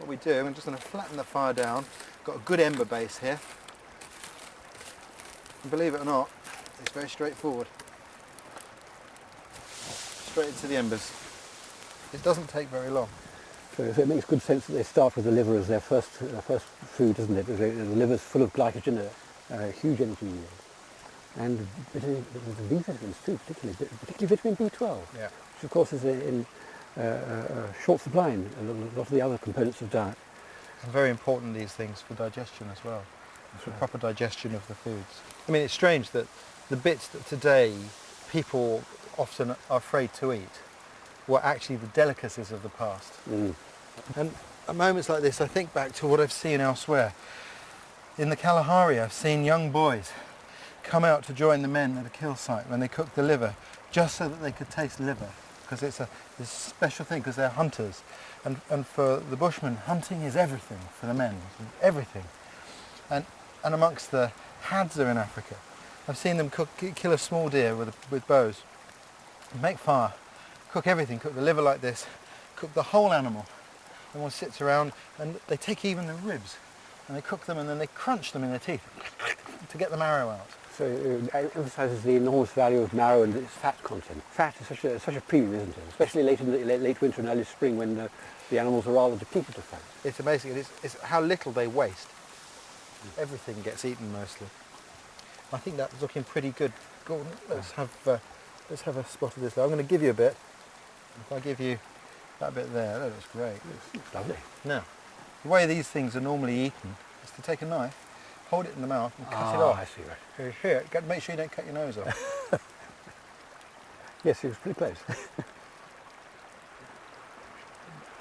what we do, I'm just going to flatten the fire down. Got a good ember base here. And believe it or not, it's very straightforward. Straight into the embers. It doesn't take very long. So it makes good sense that they start with the liver as their first food, doesn't it? Because the liver's full of glycogen, huge energy yield. And the B vitamins too, particularly vitamin B12, Yeah. which of course is in short supply in a lot of the other components of diet. And very important, these things, for digestion as well. For proper digestion of the foods. I mean, it's strange that the bits that today people often are afraid to eat were actually the delicacies of the past. Mm. And at moments like this, I think back to what I've seen elsewhere. In the Kalahari, I've seen young boys come out to join the men at a kill site when they cook the liver, just so that they could taste liver, because it's a special thing, because they're hunters. And for the Bushmen, hunting is everything for the men, everything. And amongst the Hadza in Africa, I've seen them kill a small deer with bows, make fire, cook everything, cook the liver like this, cook the whole animal. Everyone sits around and they take even the ribs and they cook them and then they crunch them in their teeth to get the marrow out. So it emphasises the enormous value of marrow and its fat content. Fat is such a premium, isn't it? Especially late in the late winter and early spring when the animals are rather depleted of fat. It's amazing. It's how little they waste. Everything gets eaten mostly. I think that's looking pretty good. Gordon, let's have a spot of this. I'm going to give you a bit. If I give you that bit there, that looks great. It's lovely. Now, the way these things are normally eaten is to take a knife, hold it in the mouth and cut it off. I see, right. So here, make sure you don't cut your nose off. Yes, it was pretty close.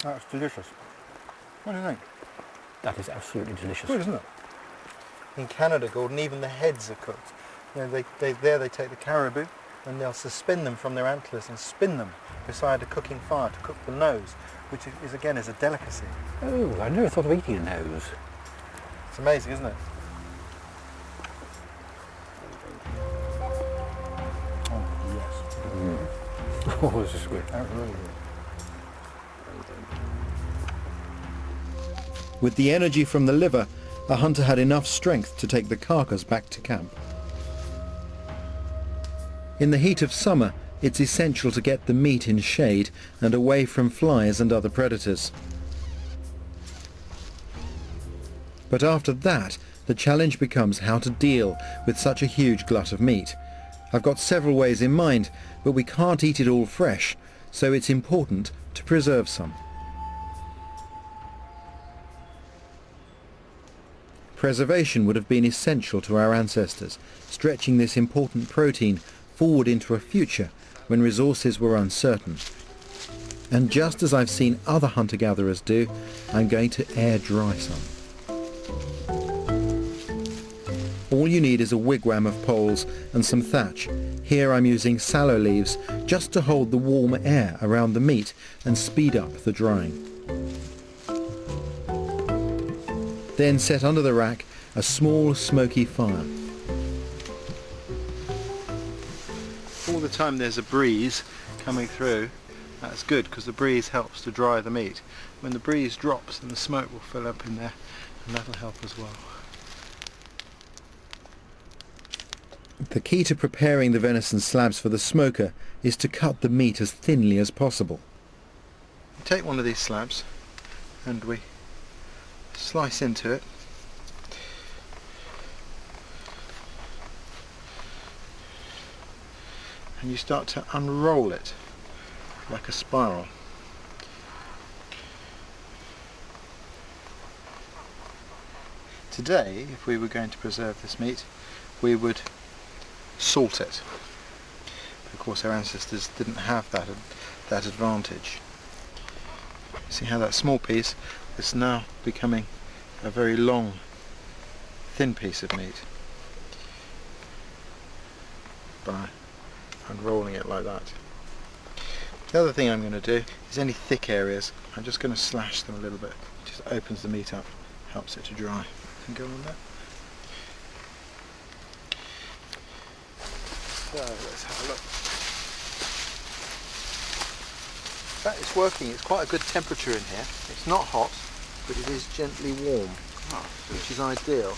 That's delicious. What do you think? That is absolutely delicious. Good, isn't it? In Canada, Gordon, even the heads are cooked. You know, they take the caribou and they'll suspend them from their antlers and spin them beside a cooking fire to cook the nose, which is again a delicacy. Oh, I never thought of eating a nose. It's amazing, isn't it? Oh yes. Oh, this is good. That's really good. With the energy from the liver, a hunter had enough strength to take the carcass back to camp. In the heat of summer, it's essential to get the meat in shade and away from flies and other predators. But after that, the challenge becomes how to deal with such a huge glut of meat. I've got several ways in mind, but we can't eat it all fresh, so it's important to preserve some. Preservation would have been essential to our ancestors, stretching this important protein forward into a future when resources were uncertain. And just as I've seen other hunter-gatherers do, I'm going to air dry some. All you need is a wigwam of poles and some thatch. Here I'm using sallow leaves just to hold the warm air around the meat and speed up the drying. Then set under the rack a small smoky fire. All the time there's a breeze coming through, that's good because the breeze helps to dry the meat. When the breeze drops then the smoke will fill up in there and that'll help as well. The key to preparing the venison slabs for the smoker is to cut the meat as thinly as possible. We take one of these slabs and we slice into it. And you start to unroll it like a spiral. Today, if we were going to preserve this meat, we would salt it. But of course our ancestors didn't have that advantage. See how that small piece is now becoming a very long, thin piece of meat by unrolling it like that. The other thing I'm going to do is any thick areas, I'm just going to slash them a little bit. It just opens the meat up, helps it to dry. And go on there. So let's have a look. That is working. It's quite a good temperature in here. It's not hot. but it is gently warm, which is ideal.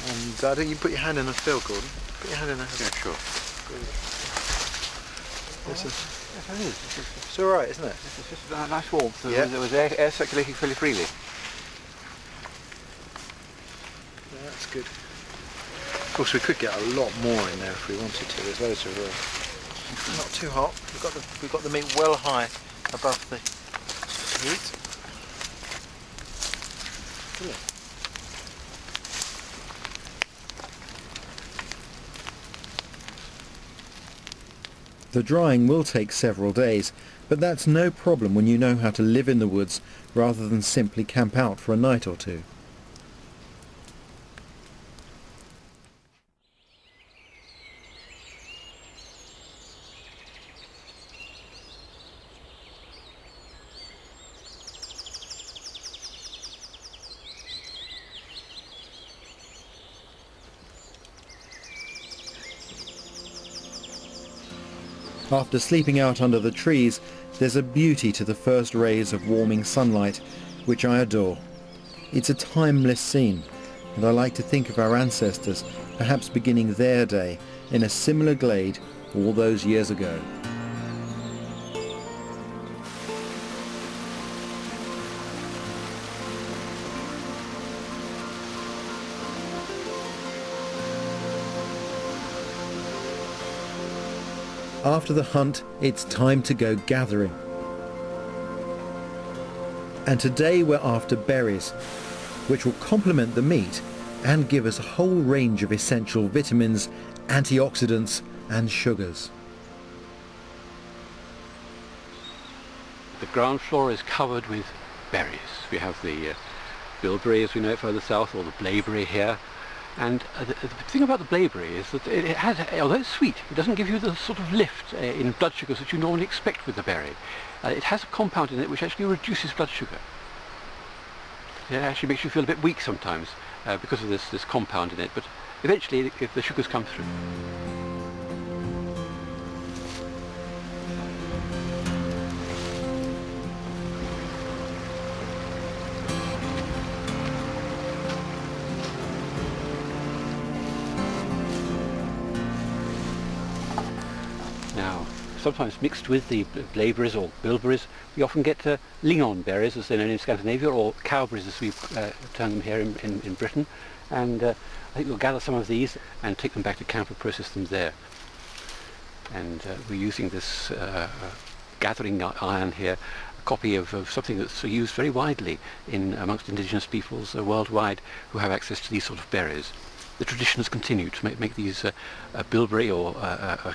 And I don't you put your hand in a fill, Gordon. Put your hand in a Yeah, sure. It's all right, isn't it? It's just a nice warmth. Yeah. There was air circulating fairly freely. Yeah, that's good. Of course, we could get a lot more in there if we wanted to. There's loads of room. Not too hot. We've got the meat well high above the heat. Brilliant. The drying will take several days, but that's no problem when you know how to live in the woods rather than simply camp out for a night or two. After sleeping out under the trees, there's a beauty to the first rays of warming sunlight, which I adore. It's a timeless scene, and I like to think of our ancestors perhaps beginning their day in a similar glade all those years ago. After the hunt, it's time to go gathering. And today we're after berries, which will complement the meat and give us a whole range of essential vitamins, antioxidants and sugars. The ground floor is covered with berries. We have the bilberry, as we know it further south, or the blaeberry here. And the thing about the blaeberry is that it has, although it's sweet, it doesn't give you the sort of lift in blood sugars that you normally expect with the berry. It has a compound in it which actually reduces blood sugar. It actually makes you feel a bit weak sometimes because of this compound in it, but eventually the sugars come through. Now, sometimes mixed with the blaeberries or bilberries, we often get lignon berries, as they're known in Scandinavia, or cowberries as we term them here in Britain. And I think we'll gather some of these and take them back to camp and process them there. And we're using this gathering iron here, a copy of something that's used very widely amongst indigenous peoples worldwide who have access to these sort of berries. The tradition has continued to make these bilberry or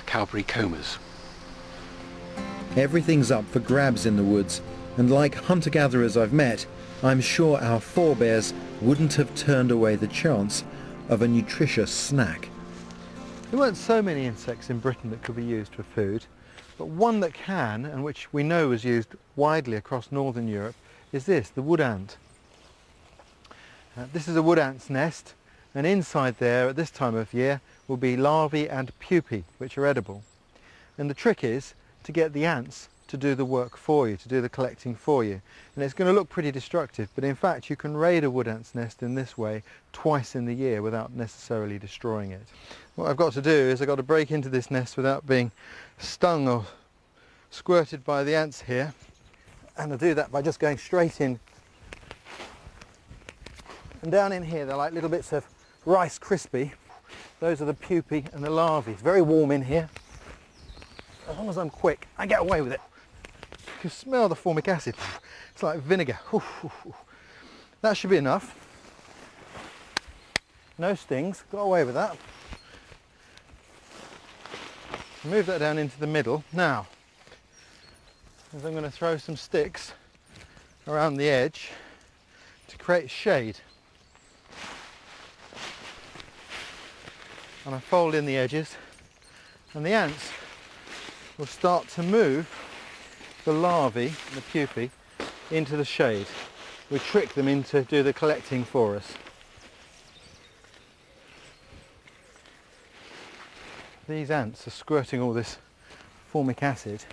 cowberry combers. Everything's up for grabs in the woods, and like hunter-gatherers I've met, I'm sure our forebears wouldn't have turned away the chance of a nutritious snack. There weren't so many insects in Britain that could be used for food, but one that can, and which we know is used widely across northern Europe, is this, the wood ant. This is a wood ant's nest, and inside there at this time of year will be larvae and pupae, which are edible. And the trick is to get the ants to do the work for you, to do the collecting for you. And it's going to look pretty destructive, but in fact you can raid a wood ant's nest in this way twice in the year without necessarily destroying it. What I've got to do is I've got to break into this nest without being stung or squirted by the ants here, and I do that by just going straight in. And down in here they're like little bits of Rice Krispie. Those are the pupae and the larvae. It's very warm in here. As long as I'm quick, I get away with it. You can smell the formic acid. It's like vinegar. That should be enough. No stings, got away with that. Move that down into the middle. Now, as I'm going to throw some sticks around the edge to create shade. And I fold in the edges, and the ants will start to move the larvae, the pupae, into the shade. We trick them into do the collecting for us. These ants are squirting all this formic acid